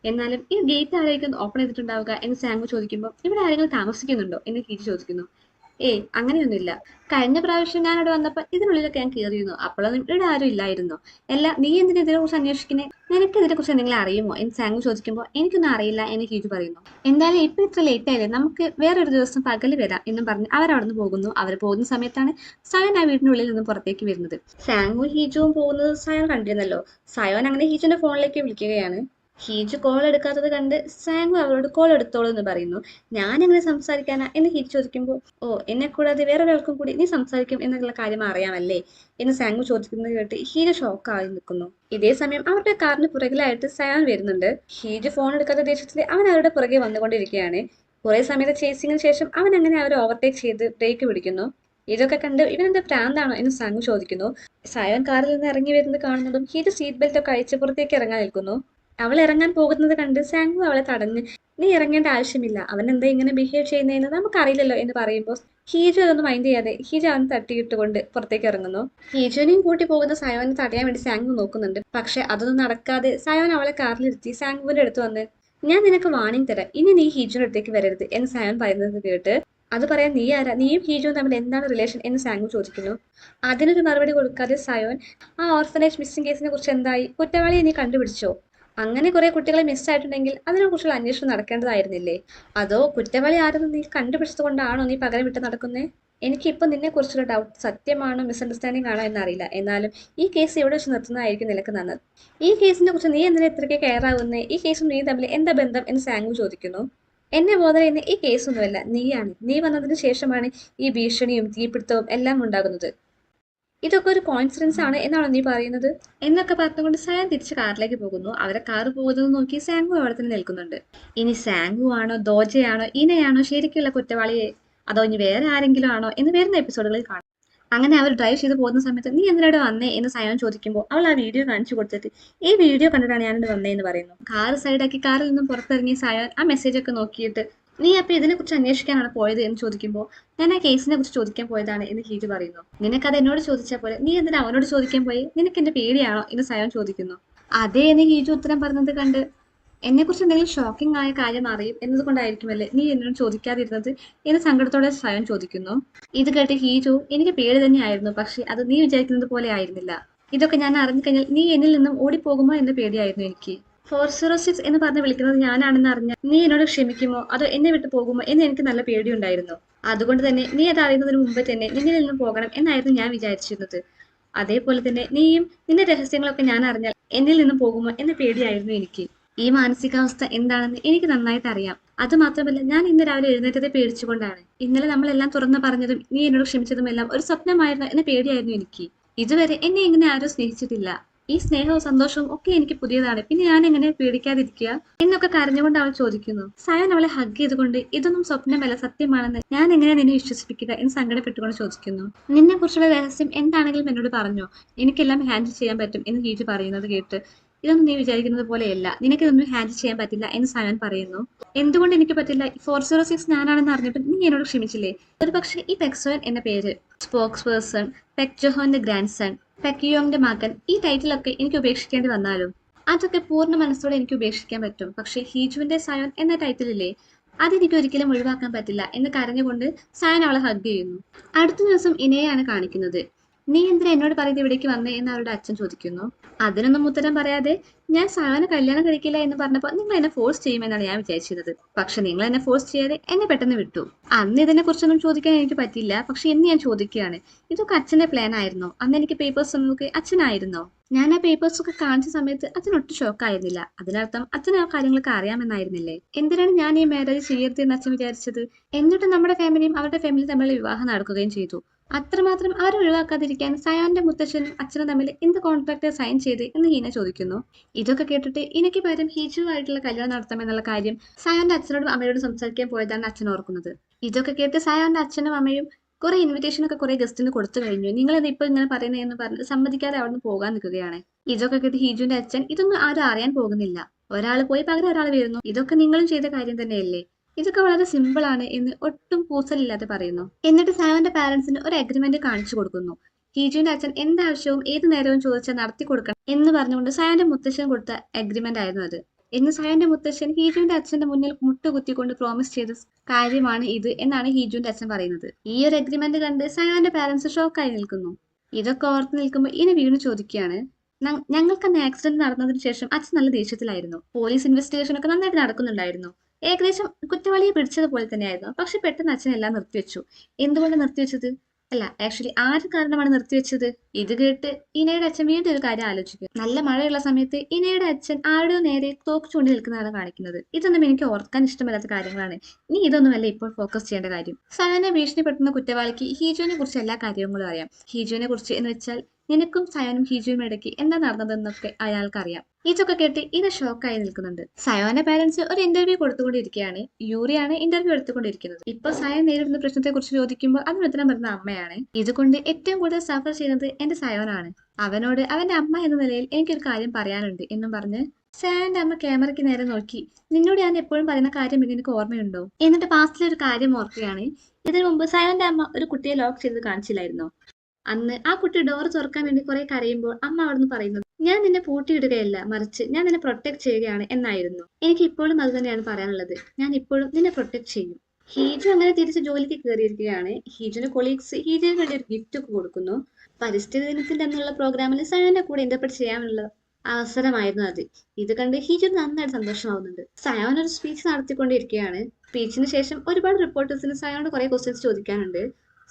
എന്നാലും ഈ ഗേറ്റ് ആരായിരിക്കും ഓപ്പൺ ചെയ്തിട്ടുണ്ടാവുക എന്ന് സാങ്കു ചോദിക്കുമ്പോൾ ഇവിടെ ആരെങ്കിലും താമസിക്കുന്നുണ്ടോ എന്ന് ഹീജു ചോദിക്കുന്നു. ഏയ് അങ്ങനെയൊന്നുമില്ല. കഴിഞ്ഞ പ്രാവശ്യം ഞാൻ ഇവിടെ വന്നപ്പോൾ ഇതിനുള്ളിലൊക്കെ ഞാൻ കയറിയിരുന്നു. അപ്പോഴൊന്നും ഇവിടെ ആരും ഇല്ലായിരുന്നോ? അല്ല, നീ എന്തിനാ ഇതിനെക്കുറിച്ച് അന്വേഷിക്കുന്നേ? നിനക്ക് ഇതിനെക്കുറിച്ച് എന്തെങ്കിലും അറിയുമോ എന്ന് സാങ്കു ചോദിക്കുമ്പോൾ എനിക്കൊന്നും അറിയില്ല എന്ന് ഹീജു പറയുന്നു. എന്തായാലും ഇപ്പൊ ഇത്ര ലേറ്റ് ആയില്ലേ, നമുക്ക് വേറൊരു ദിവസം പകല് വരാം എന്നും പറഞ്ഞ് അവരവിടെ നിന്ന് പോകുന്നു. അവർ പോകുന്ന സമയത്താണ് സയൻ ആ വീടിനുള്ളിൽ നിന്ന് പുറത്തേക്ക് വരുന്നത്. സാങ്കു ഹീജുവും പോകുന്നത് സയൻ കണ്ടിരുന്നല്ലോ. സയോൻ അങ്ങനെ ഹീജുവിന്റെ ഫോണിലേക്ക് വിളിക്കുകയാണ്. ഹീജു കോൾ എടുക്കാത്തത് കണ്ട് സാങ്കു അവരോട് കോൾ എടുത്തോളൂ എന്ന് പറയുന്നു. ഞാൻ എങ്ങനെ സംസാരിക്കാനാ എന്ന് ഹീജു ചോദിക്കുമ്പോൾ, ഓ, എന്നെ കൂടാതെ വേറൊരാൾക്കും കൂടി നീ സംസാരിക്കും എന്നുള്ള കാര്യം അറിയാമല്ലേ എന്ന് സാങ്കു ചോദിക്കുന്നത് കേട്ട് ഹീജു ഷോക്കായി നിൽക്കുന്നു. ഇതേ സമയം അവരുടെ കാറിന് പുറകിലായിട്ട് സയാൻ വരുന്നുണ്ട്. ഹീജു ഫോൺ എടുക്കാത്ത ദേഷ്യത്തിൽ അവൻ അവരുടെ പുറകെ വന്നുകൊണ്ടിരിക്കുകയാണ്. കുറെ സമയത്തെ ചേസിങ്ങിന് ശേഷം അവൻ അങ്ങനെ അവരെ ഓവർടേക്ക് ചെയ്ത് ബ്രേക്ക് പിടിക്കുന്നു. ഇതൊക്കെ കണ്ട് ഇവനെന്താ പ്രാന്താണോ എന്ന് സാങ്കു ചോദിക്കുന്നു. സയോൻ കാറിൽ നിന്ന് ഇറങ്ങി വരുന്നത് കാണുന്നതും ഹീജു സീറ്റ് ബെൽറ്റ് ഒക്കെ അഴിച്ച് പുറത്തേക്ക് ഇറങ്ങാൻ നിൽക്കുന്നു. അവൾ ഇറങ്ങാൻ പോകുന്നത് കണ്ട് സാങ്കു അവളെ തടഞ്ഞ് നീ ഇറങ്ങേണ്ട ആവശ്യമില്ല, അവൻ എന്താ ഇങ്ങനെ ബിഹേവ് ചെയ്യുന്നതെന്ന് നമുക്കറിയില്ലല്ലോ എന്ന് പറയുമ്പോൾ ഹീജു അതൊന്നും മൈൻഡ് ചെയ്യാതെ ഹീജു അവൻ തട്ടിയിട്ടുകൊണ്ട് പുറത്തേക്ക് ഇറങ്ങുന്നു. ഹീജുവിനെയും കൂട്ടി പോകുന്ന സയോനെ തടയാൻ വേണ്ടി സാങ്കു നോക്കുന്നുണ്ട്. പക്ഷെ അതൊന്നും നടക്കാതെ സയോൻ അവളെ കാറിലിരുത്തി സാങ്കുവിന്റെ അടുത്ത് വന്ന് ഞാൻ നിനക്ക് വാണിംഗ് തരാം, ഇനി നീ ഹീജുവിന്റെ അടുത്തേക്ക് വരരുത് എന്ന് സയോൻ പറയുന്നത് കേട്ട് അത് പറയാൻ നീ ആരാ, നീയും ഹീജുവും തമ്മിൽ എന്താണ് റിലേഷൻ എന്ന് സാങ്കു ചോദിക്കുന്നു. അതിനൊരു മറുപടി കൊടുക്കാതെ സയോൻ ആ ഓർഫനേജ് മിസ്സിംഗ് കേസിനെ കുറിച്ച് എന്തായി, കുറ്റവാളിയെ നീ കണ്ടുപിടിച്ചോ? അങ്ങനെ കുറെ കുട്ടികളെ മിസ്സായിട്ടുണ്ടെങ്കിൽ അതിനെക്കുറിച്ചുള്ള അന്വേഷണം നടക്കേണ്ടതായിരുന്നില്ലേ? അതോ കുറ്റവാളി ആരെന്ന് നീ കണ്ടുപിടിച്ചത് കൊണ്ടാണോ നീ പകരം വിട്ട് നടക്കുന്നേ? എനിക്കിപ്പോൾ നിന്നെ കുറിച്ചുള്ള ഡൗട്ട് സത്യമാണോ മിസ്അണ്ടർസ്റ്റാൻഡിംഗ് ആണോ എന്നറിയില്ല. എന്നാലും ഈ കേസ് ഇവിടെ വെച്ച് നിർത്തുന്നതായിരിക്കും നിനക്ക് നല്ലത്. ഈ കേസിനെ കുറിച്ച് നീ എന്തിനാ ഇത്രയ്ക്ക് കെയർ ആവുന്നേ? ഈ കേസും നീ തമ്മിൽ എന്താ ബന്ധം എന്ന് സാങ്കു ചോദിക്കുന്നു. എന്നെ ബോധം ചെയ്യുന്ന ഈ കേസൊന്നുമല്ല, നീയാണ്. നീ വന്നതിന് ശേഷമാണ് ഈ ഭീഷണിയും തീപിടുത്തവും എല്ലാം ഉണ്ടാകുന്നത്. ഇതൊക്കെ ഒരു കോയിൻസിഡൻസ് ആണ് എന്നാണോ നീ പറയുന്നത് എന്നൊക്കെ പറഞ്ഞുകൊണ്ട് സയൻ തിരിച്ച് കാറിലേക്ക് പോകുന്നു. അവരെ കാറ് പോകുന്നത് നോക്കി സാങ്കു അവിടെ തന്നെ നിൽക്കുന്നുണ്ട്. ഇനി സാങ്കു ആണോ ദോജയാണോ ഇനയാണോ ശരിക്കുള്ള കുറ്റവാളിയെ, അതോ ഇനി വേറെ ആരെങ്കിലും ആണോ എന്ന് വരുന്ന എപ്പിസോഡുകളിൽ കാണാം. അങ്ങനെ അവർ ഡ്രൈവ് ചെയ്ത് പോകുന്ന സമയത്ത് നീ എന്തിനാടെ വന്നേ എന്ന് സയൻ ചോദിക്കുമ്പോൾ അവൾ ആ വീഡിയോ കാണിച്ചു കൊടുത്തിട്ട് ഈ വീഡിയോ കണ്ടിട്ടാണ് ഞാനിവിടെ വന്നേ എന്ന് പറയുന്നു. കാർ സൈഡാക്കി കാറിൽ നിന്നും പുറത്തിറങ്ങിയ സയൻ ആ മെസ്സേജ് ഒക്കെ നോക്കിയിട്ട് നീ അപ്പൊ ഇതിനെക്കുറിച്ച് അന്വേഷിക്കാനാണ് പോയത് എന്ന് ചോദിക്കുമ്പോൾ ഞാൻ ആ കേസിനെ കുറിച്ച് ചോദിക്കാൻ പോയതാണ് എന്ന് ഹീജു പറയുന്നു. നിനക്കത് എന്നോട് ചോദിച്ചാൽ പോലെ നീ എന്തിനാ അവനോട് ചോദിക്കാൻ പോയി, നിനക്ക് എന്റെ പേടിയാണോ എന്ന് സയൻ ചോദിക്കുന്നു. അതേ എന്ന് ഹീജു ഉത്തരം പറഞ്ഞത് കണ്ട് എന്നെക്കുറിച്ച് എന്തെങ്കിലും ഷോക്കിംഗ് ആയ കാര്യം അറിയും എന്നതുകൊണ്ടായിരിക്കുമല്ലേ നീ എന്നോട് ചോദിക്കാതിരുന്നത് എന്ന് സങ്കടത്തോടെ സയൻ ചോദിക്കുന്നു. ഇത് കേട്ട് ഹീജു എനിക്ക് പേടി തന്നെയായിരുന്നു, പക്ഷെ അത് നീ വിചാരിക്കുന്നത് പോലെ ആയിരുന്നില്ല. ഇതൊക്കെ ഞാൻ അറിഞ്ഞു കഴിഞ്ഞാൽ നീ എന്നിൽ നിന്നും ഓടിപ്പോകുമോ എന്ന പേടിയായിരുന്നു എനിക്ക്. 406 എന്ന് പറഞ്ഞ് വിളിക്കുന്നത് ഞാനാണെന്ന് അറിഞ്ഞാൽ നീ എന്നോട് ക്ഷമിക്കുമോ അതോ എന്നെ വിട്ടു പോകുമോ എന്ന് എനിക്ക് നല്ല പേടിയുണ്ടായിരുന്നു. അതുകൊണ്ട് തന്നെ നീ അത് അറിയുന്നതിന് മുമ്പ് തന്നെ നിന്നിൽ നിന്നും പോകണം എന്നായിരുന്നു ഞാൻ വിചാരിച്ചിരുന്നത്. അതേപോലെ തന്നെ നീയും നിന്റെ രഹസ്യങ്ങളൊക്കെ ഞാൻ അറിഞ്ഞാൽ എന്നിൽ നിന്നും പോകുമോ എന്ന പേടിയായിരുന്നു എനിക്ക്. ഈ മാനസികാവസ്ഥ എന്താണെന്ന് എനിക്ക് നന്നായിട്ട് അറിയാം. അത് മാത്രമല്ല ഞാൻ ഇന്ന് രാവിലെ എഴുന്നേറ്റത് പേടിച്ചുകൊണ്ടാണ്. ഇന്നലെ നമ്മളെല്ലാം തുറന്നു പറഞ്ഞതും നീ എന്നോട് ക്ഷമിച്ചതുമെല്ലാം ഒരു സ്വപ്നമായിരുന്നു എന്ന പേടിയായിരുന്നു എനിക്ക്. ഇതുവരെ എന്നെ ഇങ്ങനെ ആരും സ്നേഹിച്ചിട്ടില്ല. ഈ സ്നേഹവും സന്തോഷവും ഒക്കെ എനിക്ക് പുതിയതാണ്, പിന്നെ ഞാൻ എങ്ങനെ പേടിക്കാതിരിക്കുക എന്നൊക്കെ കരഞ്ഞുകൊണ്ട് അവൾ ചോദിക്കുന്നു. സയൻ അവളെ ഹഗ് ചെയ്തുകൊണ്ട് ഇതൊന്നും സ്വപ്നമല്ല സത്യമാണെന്ന് ഞാൻ എങ്ങനെ നിന്നെ വിശ്വസിപ്പിക്കുക എന്ന് സങ്കടപ്പെട്ടുകൊണ്ട് ചോദിക്കുന്നു. നിന്നെ കുറിച്ചുള്ള രഹസ്യം എന്താണെങ്കിലും എന്നോട് പറഞ്ഞോ, എനിക്കെല്ലാം ഹാൻഡിൽ ചെയ്യാൻ പറ്റും എന്ന് ഹീജു പറയുന്നത് കേട്ട് ഇതൊന്നും നീ വിചാരിക്കുന്നത് പോലെയല്ല, നിനക്കിതൊന്നും ഹാൻഡിൽ ചെയ്യാൻ പറ്റില്ല എന്ന് സയൻ പറയുന്നു. എന്തുകൊണ്ട് എനിക്ക് പറ്റില്ല? 406 ഞാനാണെന്ന് അറിഞ്ഞിട്ട് നീ എന്നോട് ക്ഷമിച്ചില്ലേ? ഒരു പക്ഷേ ഈ പെക്സോൻ എന്ന പേര്, സ്പോക്സ് പേഴ്സൺ, പെക്ജോഹോന്റെ ഗ്രാൻഡ് സൺ, പെക്യോങ്ങിന്റെ മകൻ, ഈ ടൈറ്റിലൊക്കെ എനിക്ക് ഉപേക്ഷിക്കേണ്ടി വന്നാലും അതൊക്കെ പൂർണ്ണ മനസ്സോടെ എനിക്ക് ഉപേക്ഷിക്കാൻ പറ്റും. പക്ഷെ ഹീജുവിന്റെ സയൻ എന്ന ടൈറ്റിലില്ലേ, അതെനിക്ക് ഒരിക്കലും ഒഴിവാക്കാൻ പറ്റില്ല എന്ന് കരഞ്ഞുകൊണ്ട് സയൻ അവളെ ഹഗ് ചെയ്യുന്നു. അടുത്ത ദിവസം ഇനയെയാണ് കാണിക്കുന്നത്. നീ എന്തിനാ എന്നോട് പറയുന്നത് ഇവിടേക്ക് വന്നേ എന്ന് അവരുടെ അച്ഛൻ ചോദിക്കുന്നു. അതിനൊന്നും ഉത്തരം പറയാതെ ഞാൻ സാവനെ കല്യാണം കഴിക്കില്ല എന്ന് പറഞ്ഞപ്പോൾ നിങ്ങൾ എന്നെ ഫോഴ്സ് ചെയ്യുമെന്നാണ് ഞാൻ വിചാരിച്ചിരുന്നത്. പക്ഷെ നിങ്ങൾ എന്നെ ഫോഴ്സ് ചെയ്യാതെ എന്നെ പെട്ടെന്ന് വിട്ടു. അന്ന് ഇതിനെ കുറിച്ചൊന്നും ചോദിക്കാൻ എനിക്ക് പറ്റില്ല. പക്ഷെ ഇന്ന് ഞാൻ ചോദിക്കുകയാണ്, ഇതൊക്കെ അച്ഛന്റെ പ്ലാൻ ആയിരുന്നോ? അന്ന് എനിക്ക് പേപ്പേഴ്സ് തന്നതൊക്കെ അച്ഛനായിരുന്നോ? ഞാൻ ആ പേപ്പേഴ്സ് ഒക്കെ കാണിച്ച സമയത്ത് അച്ഛൻ ഒട്ടും ഷോക്ക് ആയിരുന്നില്ല. അതിനർത്ഥം അച്ഛൻ ആ കാര്യങ്ങളൊക്കെ അറിയാമെന്നായിരുന്നില്ലേ? എന്തിനാണ് ഞാൻ ഈ മാരേജ് ചെയ്യരുത് എന്ന് അച്ഛൻ വിചാരിച്ചത്? എന്നിട്ട് നമ്മുടെ ഫാമിലിയും അവരുടെ ഫാമിലിയും തമ്മിലുള്ള വിവാഹം നടക്കുകയും ചെയ്തു. അത്രമാത്രം ആരും ഒഴിവാക്കാതിരിക്കാൻ സയാന്റെ മുത്തച്ഛനും അച്ഛനും തമ്മിൽ എന്ത് കോൺട്രാക്ട് സൈൻ ചെയ്ത് എന്ന് ഹീന ചോദിക്കുന്നു. ഇതൊക്കെ കേട്ടിട്ട് ഇനയ്ക്ക് പകരം ഹീജുവായിട്ടുള്ള കല്യാണം നടത്താമെന്നുള്ള കാര്യം സയാന്റെ അച്ഛനോടും അമ്മയോടും സംസാരിക്കാൻ പോയതാണ് അച്ഛൻ ഓർക്കുന്നത്. ഇതൊക്കെ കേട്ട് സയാന്റെ അച്ഛനും അമ്മയും കുറെ ഇൻവിറ്റേഷൻ ഒക്കെ കുറെ ഗസ്റ്റിന് കൊടുത്തു കഴിഞ്ഞു. നിങ്ങൾ ഇത് ഇപ്പൊ ഇങ്ങനെ പറയുന്നതെന്ന് പറഞ്ഞ് സമ്മതിക്കാതെ അവിടെ നിന്ന് പോകാൻ നിൽക്കുകയാണ്. ഇതൊക്കെ കേട്ട് ഹീജുവിന്റെ അച്ഛൻ ഇതൊന്നും ആരും അറിയാൻ പോകുന്നില്ല. ഒരാൾ പോയി പകരം ഒരാൾ വരുന്നു. ഇതൊക്കെ നിങ്ങളും ചെയ്ത കാര്യം തന്നെയല്ലേ? ഇതൊക്കെ വളരെ സിമ്പിൾ ആണ് എന്ന് ഒട്ടും കൂസലില്ലാതെ പറയുന്നു. എന്നിട്ട് സാവന്റെ പാരന്റ്സിന് ഒരു അഗ്രിമെന്റ് കാണിച്ചു കൊടുക്കുന്നു. ഹീജുവിന്റെ അച്ഛൻ എന്താവശ്യവും ഏത് നേരവും ചോദിച്ചാൽ നടത്തി കൊടുക്കണം എന്ന് പറഞ്ഞുകൊണ്ട് സായന്റെ മുത്തശ്ശൻ കൊടുത്ത അഗ്രിമെന്റ് ആയിരുന്നു അത്. എന്ന് സായന്റെ മുത്തശ്ശൻ ഹീജുവിന്റെ അച്ഛന്റെ മുന്നിൽ മുട്ടുകുത്തിക്കൊണ്ട് പ്രോമിസ് ചെയ്ത കാര്യമാണ് ഇത് എന്നാണ് ഹീജുവിന്റെ അച്ഛൻ പറയുന്നത്. ഈ ഒരു അഗ്രിമെന്റ് കണ്ട് സായന്റെ പാരന്റ്സ് ഷോക്കായി നിൽക്കുന്നു. ഇതൊക്കെ ഓർത്ത് നിൽക്കുമ്പോൾ ഇനി വീണ് ചോദിക്കുകയാണ്, ഞങ്ങൾക്ക് അന്ന് ആക്സിഡന്റ് നടന്നതിന് ശേഷം അച്ഛൻ നല്ല ദേഷ്യത്തിലായിരുന്നു. പോലീസ് ഇൻവെസ്റ്റിഗേഷൻ ഒക്കെ നന്നായിട്ട് നടക്കുന്നുണ്ടായിരുന്നു. ഏകദേശം കുറ്റവാളിയെ പിടിച്ചതുപോലെ തന്നെയായിരുന്നു. പക്ഷെ പെട്ടെന്ന് അച്ഛൻ എല്ലാം നിർത്തിവെച്ചു. എന്തുകൊണ്ട് നിർത്തിവെച്ചത്? അല്ല, ആക്ച്വലി ആര് കാരണമാണ് നിർത്തിവെച്ചത്? ഇത് കേട്ട് ഇനയുടെ അച്ഛൻ വീണ്ടും ഒരു കാര്യം ആലോചിക്കും. നല്ല മഴയുള്ള സമയത്ത് ഇനയുടെ അച്ഛൻ ആരുടെയോ നേരെ തോക്ക് ചൂണ്ടി നിൽക്കുന്നതാണ് കാണിക്കുന്നത്. ഇതൊന്നും എനിക്ക് ഓർക്കാൻ ഇഷ്ടമില്ലാത്ത കാര്യങ്ങളാണ്. നീ ഇതൊന്നുമല്ല ഇപ്പോൾ ഫോക്കസ് ചെയ്യേണ്ട കാര്യം. സയനെ ഭീഷണിപ്പെടുത്തുന്ന കുറ്റവാളിക്ക് ഹീജുവിനെ കുറിച്ച് എല്ലാ കാര്യങ്ങളും അറിയാം. ഹീജുവിനെ കുറിച്ച് എന്ന് വെച്ചാൽ നിനക്കും സയോനും ഹീജുവിനും ഇടയ്ക്ക് എന്താ നടന്നതെന്നൊക്കെ അയാൾക്കറിയാം. ഇതൊക്കെ കേട്ട് ഇന ഷോക്കായി നിൽക്കുന്നുണ്ട്. സയോന്റെ പാരന്റ്സ് ഒരു ഇന്റർവ്യൂ കൊടുത്തുകൊണ്ടിരിക്കുകയാണ്. യൂറിയാണ് ഇന്റർവ്യൂ എടുത്തുകൊണ്ടിരിക്കുന്നത്. ഇപ്പൊ സയോൻ നേരിടുന്ന പ്രശ്നത്തെ കുറിച്ച് ചോദിക്കുമ്പോൾ അതിന് ഉത്തരം പറയുന്ന അമ്മയാണ്. ഇതുകൊണ്ട് ഏറ്റവും കൂടുതൽ സഫർ ചെയ്യുന്നത് എന്റെ സയോനാണ്. അവനോട് അവന്റെ അമ്മ എന്ന നിലയിൽ എനിക്കൊരു കാര്യം പറയാനുണ്ട് എന്നും പറഞ്ഞ് സയോന്റെ അമ്മ ക്യാമറയ്ക്ക് നേരെ നോക്കി, നിന്നോട് ഞാൻ എപ്പോഴും പറയുന്ന കാര്യം നിനക്ക് ഓർമ്മയുണ്ടോ? എന്നിട്ട് പാസ്റ്റിലെ ഒരു കാര്യം ഓർക്കുകയാണ്. ഇതിനു മുമ്പ് സയോന്റെ അമ്മ ഒരു കുട്ടിയെ ലോക്ക് ചെയ്ത് കാണിച്ചില്ലായിരുന്നോ? അന്ന് ആ കുട്ടി ഡോർ തുറക്കാൻ വേണ്ടി കുറെ കരയുമ്പോൾ അമ്മ അവിടുന്ന് പറയുന്നത്, ഞാൻ നിന്നെ പൂട്ടിയിടുകയല്ല, മറിച്ച് ഞാൻ നിന്നെ പ്രൊട്ടക്ട് ചെയ്യുകയാണ് എന്നായിരുന്നു. എനിക്ക് ഇപ്പോഴും അത് തന്നെയാണ് പറയാനുള്ളത്. ഞാൻ ഇപ്പോഴും നിന്നെ പ്രൊട്ടക്ട് ചെയ്യും. ഹീജു അങ്ങനെ തിരിച്ച് ജോലിക്ക് കയറിയിരിക്കുകയാണ്. ഹീജുവിന്റെ കൊളീഗ്സ് ഹീജുവിന് വേണ്ടി ഒരു ഗിഫ്റ്റ് ഒക്കെ കൊടുക്കുന്നു. പരിസ്ഥിതി ദിനത്തിന്റെ അന്നുള്ള പ്രോഗ്രാമിൽ സയോന്റെ കൂടെ ഇന്റർപ്രറ്റ് ചെയ്യാനുള്ള അവസരമായിരുന്നു അത്. ഇത് കണ്ട് ഹീജു നന്നായിട്ട് സന്തോഷമാവുന്നുണ്ട്. സയോൻ ഒരു സ്പീച്ച് നടത്തിക്കൊണ്ടിരിക്കുകയാണ്. സ്പീച്ചിന് ശേഷം ഒരുപാട് റിപ്പോർട്ടേഴ്സിന് സയോനോട് കുറെ ക്വസ്റ്റ്യൻസ് ചോദിക്കാനുണ്ട്.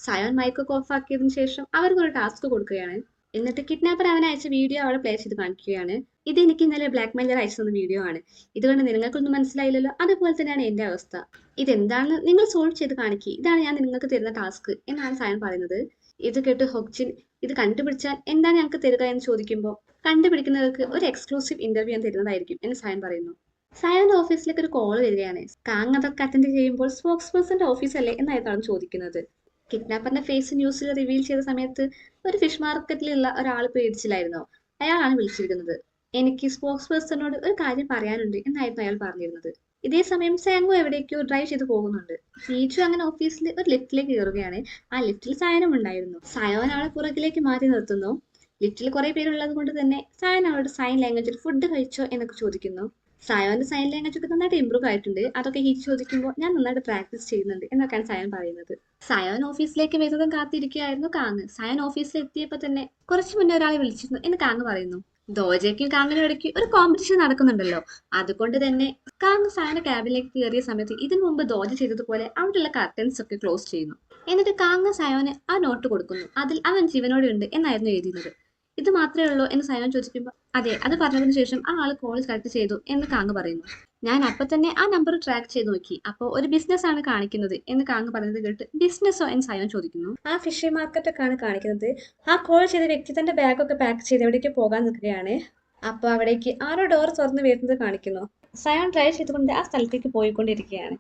സയോൻ മൈക്കൊക്കെ ഓഫ് ആക്കിയതിനു ശേഷം അവർക്ക് ഒരു ടാസ്ക് കൊടുക്കുകയാണ്. എന്നിട്ട് കിഡ്നാപ്പർ അവനെ അയച്ച വീഡിയോ അവിടെ പ്ലേ ചെയ്ത് കാണിക്കുകയാണ്. ഇത് എനിക്ക് ഇന്നലെ ബ്ലാക്ക് മെയിലർ അയച്ചു തന്ന വീഡിയോ ആണ്. ഇതുകൊണ്ട് നിങ്ങൾക്കൊന്നും മനസ്സിലായില്ലല്ലോ, അതുപോലെ തന്നെയാണ് എന്റെ അവസ്ഥ. ഇതെന്താണെന്ന് നിങ്ങൾ സോൾവ് ചെയ്ത് കാണിക്കുക. ഇതാണ് ഞാൻ നിങ്ങൾക്ക് തരുന്ന ടാസ്ക് എന്നാണ് സയോൻ പറയുന്നത്. ഇത് കേട്ട് ഹൊക്ജിൻ ഇത് കണ്ടുപിടിച്ചാൽ എന്താണ് ഞങ്ങൾക്ക് തരിക എന്ന് ചോദിക്കുമ്പോൾ, കണ്ടുപിടിക്കുന്നവർക്ക് ഒരു എക്സ്ക്ലൂസീവ് ഇന്റർവ്യൂ ഞാൻ തരുന്നതായിരിക്കും എന്ന് സയോൻ പറയുന്നു. സയോന്റെ ഓഫീസിലേക്ക് ഒരു കോൾ വരികയാണ്. കാങ് അതൊക്കെ അറ്റൻഡ് ചെയ്യുമ്പോൾ സ്പോക്സ് പേഴ്സന്റെ ഓഫീസല്ലേ എന്നായിട്ടാണ് ചോദിക്കുന്നത്. കിഡ്നാപ്പറിന്റെ ഫേസ് ന്യൂസിൽ റിവീൽ ചെയ്ത സമയത്ത് ഒരു ഫിഷ് മാർക്കറ്റിലുള്ള ഒരാൾ പേടിച്ചില്ലായിരുന്നോ? അയാളാണ് വിളിച്ചിരിക്കുന്നത്. എനിക്ക് സ്പോക്സ് പേഴ്സണോട് ഒരു കാര്യം പറയാനുണ്ട് എന്നായിരുന്നു അയാൾ പറഞ്ഞിരുന്നത്. ഇതേ സമയം സാങ്കോ എവിടേക്കോ ഡ്രൈവ് ചെയ്ത് പോകുന്നുണ്ട്. ഹീജു അങ്ങനെ ഓഫീസിൽ ഒരു ലിഫ്റ്റിലേക്ക് കയറുകയാണ്. ആ ലിഫ്റ്റിൽ സയനും ഉണ്ടായിരുന്നു. സയോൻ അവളെ പുറകിലേക്ക് മാറ്റി നിർത്തുന്നു. ലിഫ്റ്റിൽ കുറെ പേരുള്ളത് കൊണ്ട് തന്നെ സയൻ അവളുടെ സൈൻ ലാംഗ്വേജിൽ ഫുഡ് കഴിച്ചോ എന്നൊക്കെ ചോദിക്കുന്നു. സയോന്റെ സൈൻ ലാംഗ്വേജ് ഒക്കെ നന്നായിട്ട് ഇമ്പ്രൂവ് ആയിട്ടുണ്ട്. അതൊക്കെ ഹീജു ചോദിക്കുമ്പോൾ ഞാൻ നന്നായിട്ട് പ്രാക്ടീസ് ചെയ്യുന്നുണ്ട് എന്നൊക്കെയാണ് സയോൻ പറയുന്നത്. സയോൻ ഓഫീസിലേക്ക് വരുന്നതും കാത്തിരിക്കുകയായിരുന്നു കാങ്. സയോൻ ഓഫീസിൽ എത്തിയപ്പോൾ തന്നെ കുറച്ചു മുന്നേ ഒരാളെ വിളിച്ചിരുന്നു എന്ന് കാങ് പറയുന്നു. ദോജയ്ക്കും കാങ്ങിനും ഇടയ്ക്ക് ഒരു കോമ്പറ്റീഷൻ നടക്കുന്നുണ്ടല്ലോ. അതുകൊണ്ട് തന്നെ കാങ് സയോന്റെ ക്യാബിനിലേക്ക് കയറിയ സമയത്ത് ഇതിനു മുമ്പ് ദോജ ചെയ്തതുപോലെ അവിടെയുള്ള കർട്ടൻസ് ഒക്കെ ക്ലോസ് ചെയ്യുന്നു. എന്നിട്ട് കാങ് സയോന് ആ നോട്ട് കൊടുക്കുന്നു. അതിൽ അവൻ ജീവനോടെ ഉണ്ട് എന്നായിരുന്നു എഴുതിയിരുന്നത്. ഇത് മാത്രമേ ഉള്ളൂ എന്ന് സയോൻ ചോദിക്കുമ്പോൾ, അതെ, അത് പറഞ്ഞതിന് ശേഷം ആ ആൾ കോൾ കളക്ട് ചെയ്തു എന്ന് കാങ് പറയുന്നു. ഞാൻ അപ്പൊ തന്നെ ആ നമ്പർ ട്രാക്ക് ചെയ്ത് നോക്കി. അപ്പോൾ ഒരു ബിസിനസ് ആണ് കാണിക്കുന്നത് എന്ന് കാങ് പറയുന്നത് കേട്ട്, ബിസിനസ്സോ എന്ന് സയോൻ ചോദിക്കുന്നു. ആ ഫിഷ് മാർക്കറ്റൊക്കെ ആണ് കാണിക്കുന്നത്. ആ കോൾ ചെയ്ത വ്യക്തി തന്റെ ബാഗൊക്കെ പാക്ക് ചെയ്ത് എവിടേക്ക് പോകാൻ നിൽക്കുകയാണ്. അപ്പോൾ അവിടേക്ക് ആരോ ഡോർ തുറന്ന് വരുന്നത് കാണിക്കുന്നു. സയോൻ ട്രൈ ചെയ്തുകൊണ്ട് ആ സ്ഥലത്തേക്ക് പോയിക്കൊണ്ടിരിക്കുകയാണ്.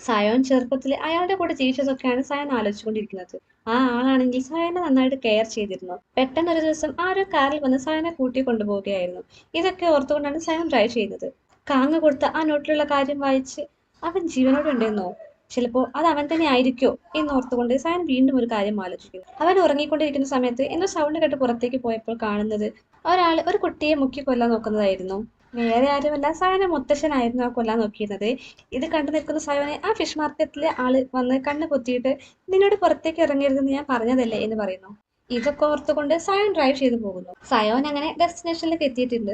സയോൻ ചെറുപ്പത്തിൽ അയാളുടെ കൂടെ ജീവിച്ചതൊക്കെയാണ് സയോൻ ആലോചിച്ചുകൊണ്ടിരിക്കുന്നത്. ആ ആളാണെങ്കിൽ സയോനെ നന്നായിട്ട് കെയർ ചെയ്തിരുന്നു. പെട്ടെന്ന് ഒരു ദിവസം ആരോ കാറിൽ വന്ന് സയോനെ കൂട്ടി കൊണ്ടുപോവുകയായിരുന്നു. ഇതൊക്കെ ഓർത്തുകൊണ്ടാണ് സയോൻ ഡ്രൈവ് ചെയ്യുന്നത്. കാങ്ങ് കൊടുത്ത ആ നോട്ടിലുള്ള കാര്യം വായിച്ച് അവൻ ജീവനോടെ ഉണ്ടെന്നോ, ചിലപ്പോൾ അത് അവൻ തന്നെ ആയിരിക്കോ എന്നോർത്തുകൊണ്ട് സയോൻ വീണ്ടും ഒരു കാര്യം ആലോചിക്കുന്നു. അവൻ ഉറങ്ങിക്കൊണ്ടിരിക്കുന്ന സമയത്ത് എന്തോ സൗണ്ട് കേട്ട് പുറത്തേക്ക് പോയപ്പോൾ കാണുന്നത് ഒരാൾ ഒരു കുട്ടിയെ മുക്കി കൊല്ലാൻ നോക്കുന്നതായിരുന്നു. വേറെ ആരുമല്ല, സയോനെ മുത്തശ്ശനായിരുന്നു ആ കൊല്ലാൻ നോക്കിയിരുന്നത്. ഇത് കണ്ടു നിൽക്കുന്ന സയോനെ ആ ഫിഷ് മാർക്കറ്റിലെ ആള് വന്ന് കണ്ണ് പൊത്തിയിട്ട്, നിന്നോട് പുറത്തേക്ക് ഇറങ്ങരുതെന്ന് ഞാൻ പറഞ്ഞതല്ലേ എന്ന് പറയുന്നു. ഇതൊക്കെ ഓർത്തുകൊണ്ട് സയോൻ ഡ്രൈവ് ചെയ്തു പോകുന്നു. സയോൻ അങ്ങനെ ഡെസ്റ്റിനേഷനിലേക്ക് എത്തിയിട്ടുണ്ട്.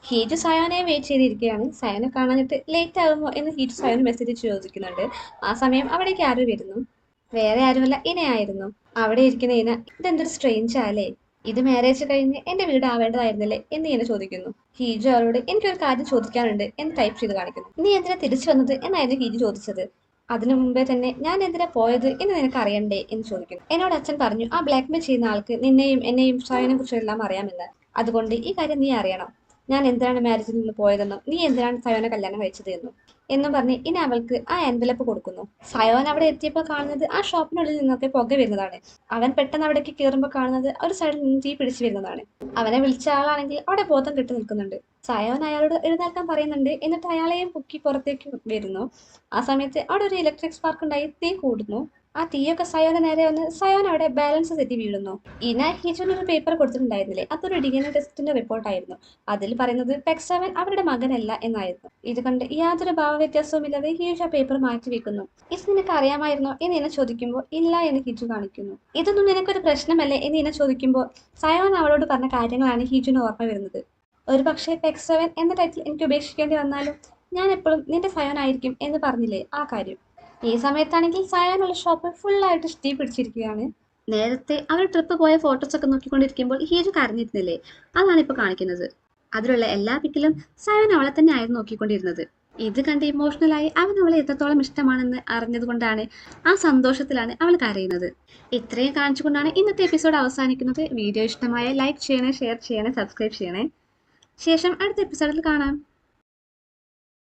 ഹീജു സയോനെ വെയിറ്റ് ചെയ്തിരിക്കുകയാണ്. സയോനെ കാണാനിട്ട് ലേറ്റ് ആകുമോ എന്ന് ഹീജു സയോന് മെസ്സേജ് ചോദിക്കുന്നുണ്ട്. ആ സമയം അവിടേക്ക് ആര് വരുന്നു? വേറെ ആരുമല്ല, ഇനയായിരുന്നു. അവിടെ ഇരിക്കുന്ന ഇന, ഇതെന്തൊരു സ്ട്രേഞ്ച് അല്ലേ, ഇത് മാരേജ് കഴിഞ്ഞ് എന്റെ വീട് ആവേണ്ടതായിരുന്നില്ലേ എന്ന് ഇന ചോദിക്കുന്നു. ഹീജു അവരോട് എനിക്കൊരു കാര്യം ചോദിക്കാനുണ്ട് എന്ന് ടൈപ്പ് ചെയ്ത് കാണിക്കുന്നു. നീ എന്തിനാ തിരിച്ചു വന്നത് എന്നായിരുന്നു ഹീജു ചോദിച്ചത്. അതിനു മുമ്പേ തന്നെ ഞാൻ എന്തിനാ പോയത് എന്ന് നിനക്ക് അറിയണ്ടേ എന്ന് ചോദിക്കുന്നു. എന്നോട് അച്ഛൻ പറഞ്ഞു ആ ബ്ലാക്ക്മെയിൽ ചെയ്യുന്ന ആൾക്ക് നിന്നെയും എന്നെയും സയോനെ കുറിച്ചും എല്ലാം അറിയാമെന്ന്. അതുകൊണ്ട് ഈ കാര്യം നീ അറിയണം. ഞാൻ എന്തിനാണ് മാരേജിൽ നിന്ന് പോയതെന്നും നീ എന്തിനാണ് സയോനെ കല്യാണം കഴിച്ചത് എന്നും പറഞ്ഞ് ഇനി അവൾക്ക് ആ എൻവലപ്പ് കൊടുക്കുന്നു. സയോൻ അവിടെ എത്തിയപ്പോൾ കാണുന്നത് ആ ഷോപ്പിനുള്ളിൽ നിന്നൊക്കെ പുക വരുന്നതാണ്. അവൻ പെട്ടെന്ന് അവിടേക്ക് കയറുമ്പോൾ കാണുന്നത് ഒരു സൈഡിൽ നിന്ന് തീ പിടിച്ചു വരുന്നതാണ്. അവനെ വിളിച്ച ആളാണെങ്കിൽ അവിടെ ബോധം കെട്ടി നിൽക്കുന്നുണ്ട്. സയോൻ അയാളോട് എഴുന്നേൽക്കാൻ പറയുന്നുണ്ട്. എന്നിട്ട് അയാളെയും പൊക്കി പുറത്തേക്ക് വരുന്നു. ആ സമയത്ത് അവിടെ ഒരു ഇലക്ട്രിക് സ്പാർക്ക് ഉണ്ടായി തീ കൂടുന്നു. ആ തീയൊക്കെ സയോന് നേരെ വന്ന് സയോൻ അവിടെ ബാലൻസ് തെറ്റി വീഴുന്നു. ഇന ഹീജുവിന് ഒരു പേപ്പർ കൊടുത്തിട്ടുണ്ടായിരുന്നില്ലേ, അതൊരു DNA ടെസ്റ്റിന്റെ റിപ്പോർട്ടായിരുന്നു. അതിൽ പറയുന്നത് പെക്സവൻ അവരുടെ മകനല്ല എന്നായിരുന്നു. ഇത് കണ്ട് യാതൊരു ഭാവവ്യത്യാസവുമില്ലാതെ ഹീജു ആ പേപ്പർ മാറ്റി വെക്കുന്നു. ഇത് നിനക്ക് അറിയാമായിരുന്നോ എന്ന് ഇന ചോദിക്കുമ്പോൾ ഇല്ല എന്ന് ഹീജു കാണിക്കുന്നു. ഇതൊന്നും നിനക്കൊരു പ്രശ്നമല്ലേ എന്ന് ഇന ചോദിക്കുമ്പോൾ സയോൻ അവളോട് പറഞ്ഞ കാര്യങ്ങളാണ് ഹീജുവിന് ഓർമ്മ വരുന്നത്. ഒരു പക്ഷേ പെക്സവൻ എന്ന ടൈറ്റിൽ എനിക്ക് ഉപേക്ഷിക്കേണ്ടി വന്നാലും ഞാൻ എപ്പോഴും നിന്റെ സയോൻ ആയിരിക്കും എന്ന് പറഞ്ഞില്ലേ, ആ കാര്യം. ഈ സമയത്താണെങ്കിൽ സയാനുള്ള ഷോപ്പ് ഫുള്ളായിട്ട് തീ പിടിച്ചിരിക്കുകയാണ്. നേരത്തെ അവർ ട്രിപ്പ് പോയ ഫോട്ടോസ് ഒക്കെ നോക്കിക്കൊണ്ടിരിക്കുമ്പോൾ ഹീജു കരഞ്ഞിരുന്നില്ലേ, അതാണ് ഇപ്പൊ കാണിക്കുന്നത്. അതിലുള്ള എല്ലാ പിക്കിലും സയാൻ അവളെ തന്നെ ആയിരുന്നു നോക്കിക്കൊണ്ടിരുന്നത്. ഇത് കണ്ട് ഇമോഷണലായി അവൻ അവളെ എത്രത്തോളം ഇഷ്ടമാണെന്ന് അറിഞ്ഞതുകൊണ്ടാണ്, ആ സന്തോഷത്തിലാണ് അവൾ കരയുന്നത്. ഇത്രയും കാണിച്ചുകൊണ്ടാണ് ഇന്നത്തെ എപ്പിസോഡ് അവസാനിക്കുന്നത്. വീഡിയോ ഇഷ്ടമായ ലൈക്ക് ചെയ്യണേ, ഷെയർ ചെയ്യണേ, സബ്സ്ക്രൈബ് ചെയ്യണേ. ശേഷം അടുത്ത എപ്പിസോഡിൽ കാണാം.